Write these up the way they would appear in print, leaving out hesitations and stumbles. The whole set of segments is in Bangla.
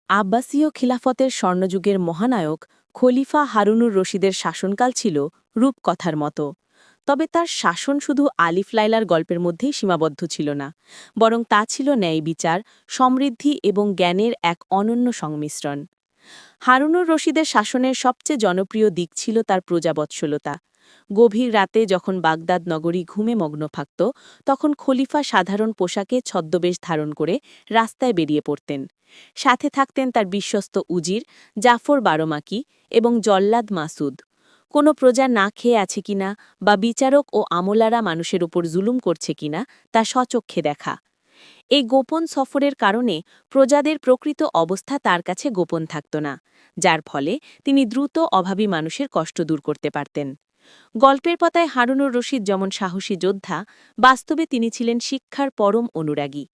আব্বাসীয় খিলাফতের স্বর্ণযুগের মহানায়ক খলিফা হারুনুর রশিদের শাসনকাল ছিল রূপকথার মতো। তবে তার শাসন শুধু আলিফ লায়লার গল্পের মধ্যেই সীমাবদ্ধ ছিল না, বরং তা ছিল ন্যায় বিচার, সমৃদ্ধি এবং জ্ঞানের এক অনন্য সংমিশ্রণ। হারুনুর রশিদের শাসনের সবচেয়ে জনপ্রিয় দিক ছিল তার প্রজাবৎসলতা। গভীর রাতে যখন বাগদাদ নগরী ঘুমে মগ্ন থাকত, তখন খলিফা সাধারণ পোশাকে ছদ্মবেশ ধারণ করে রাস্তায় বেরিয়ে পড়তেন। সাথে থাকতেন তার বিশ্বস্ত উজির, জাফর বারমাকি এবং জল্লাদ মাসুদ। কোনো প্রজা না খেয়ে আছে কিনা বা বিচারক ও আমলারা মানুষের উপর জুলুম করছে কিনা তা স্বচক্ষে দেখা। এই গোপন সফরের কারণে প্রজাদের প্রকৃত অবস্থা তার কাছে গোপন থাকত না, যার ফলে তিনি দ্রুত অভাবী মানুষের কষ্ট দূর করতে পারতেন। গল্পের পাতায় হারুনুর রশিদ যেমন সাহসী যোদ্ধা, বাস্তবে তিনি ছিলেন শিক্ষার পরম অনুরাগী।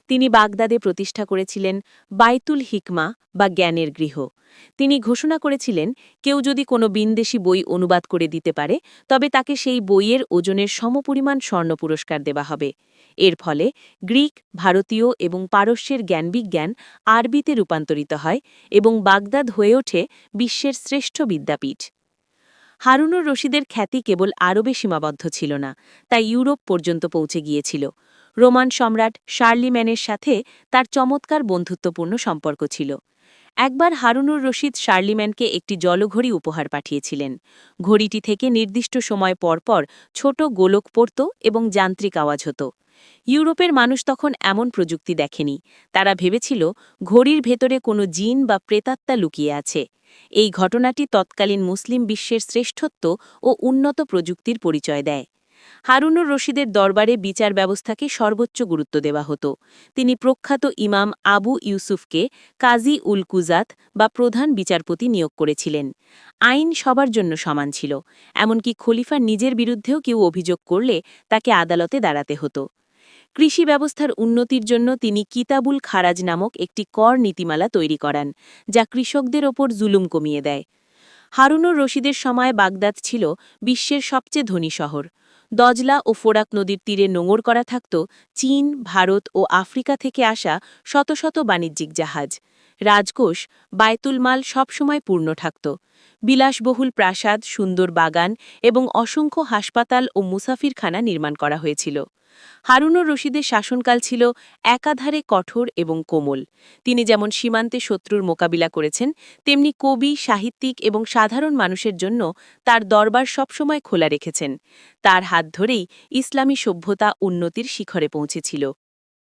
তিনি বাগদাদে প্রতিষ্ঠা করেছিলেন বাইতুল হিকমা বা জ্ঞানের গৃহ। তিনি ঘোষণা করেছিলেন, কেউ যদি কোনো বিনদেশী বই অনুবাদ করে দিতে পারে, তবে তাকে সেই বইয়ের ওজনের সমপরিমাণ স্বর্ণ পুরস্কার দেওয়া হবে। এর ফলে গ্রিক, ভারতীয় এবং পারস্যের জ্ঞানবিজ্ঞান আরবিতে রূপান্তরিত হয় এবং বাগদাদ হয়ে ওঠে বিশ্বের শ্রেষ্ঠ বিদ্যাপীঠ। হারুনুর রশিদের খ্যাতি কেবল আরবে সীমাবদ্ধ ছিল না, তা ইউরোপ পর্যন্ত পৌঁছে গিয়েছিল। রোমান সম্রাট শার্লিম্যানের সাথে তার চমৎকার বন্ধুত্বপূর্ণ সম্পর্ক ছিল। একবার হারুনুর রশিদ শার্লিম্যানকে একটি জলঘড়ি উপহার পাঠিয়েছিলেন। ঘড়িটি থেকে নির্দিষ্ট সময় পরপর ছোট গোলক পড়ত এবং যান্ত্রিক আওয়াজ হতো। ইউরোপের মানুষ তখন এমন প্রযুক্তি দেখেনি। তারা ভেবেছিল ঘড়ির ভেতরে কোনো জিন বা প্রেতাত্মা লুকিয়ে আছে। এই ঘটনাটি তৎকালীন মুসলিম বিশ্বের শ্রেষ্ঠত্ব ও উন্নত প্রযুক্তির পরিচয় দেয়। হারুনুর রশিদের দরবারে বিচার ব্যবস্থাকে সর্বোচ্চ গুরুত্ব দেওয়া হতো। তিনি প্রখ্যাত ইমাম আবু ইউসুফকে কাজী উল কুজাত বা প্রধান বিচারপতি নিয়োগ করেছিলেন। আইন সবার জন্য সমান ছিল, এমনকি খলিফার নিজের বিরুদ্ধেও কেউ অভিযোগ করলে তাকে আদালতে দাঁড়াতে হতো। কৃষি ব্যবস্থার উন্নতির জন্য তিনি কিতাবুল খারাজ নামক একটি কর নীতিমালা তৈরি করান, যা কৃষকদের ওপর জুলুম কমিয়ে দেয়। হারুনুর রশিদের সময় বাগদাদ ছিল বিশ্বের সবচেয়ে ধনী শহর। দজলা ও ফোরাক নদীর তীরে নোঙর করা থাকত চীন, ভারত ও আফ্রিকা থেকে আসা শত শত বাণিজ্যিক জাহাজ। রাজকোষ, বায়তুল মাল সবসময় পূর্ণ থাকত। বিলাসবহুল প্রাসাদ, সুন্দর বাগান এবং অসংখ্য হাসপাতাল ও মুসাফিরখানা নির্মাণ করা হয়েছিল। হারুনুর রশিদের শাসনকাল ছিল একাধারে কঠোর এবং কোমল। তিনি যেমন সীমান্তে শত্রুর মোকাবিলা করেছেন, তেমনি কবি, সাহিত্যিক এবং সাধারণ মানুষের জন্য তার দরবার সবসময় খোলা রেখেছেন। তার হাত ধরেই ইসলামী সভ্যতা উন্নতির শিখরে পৌঁছেছিল।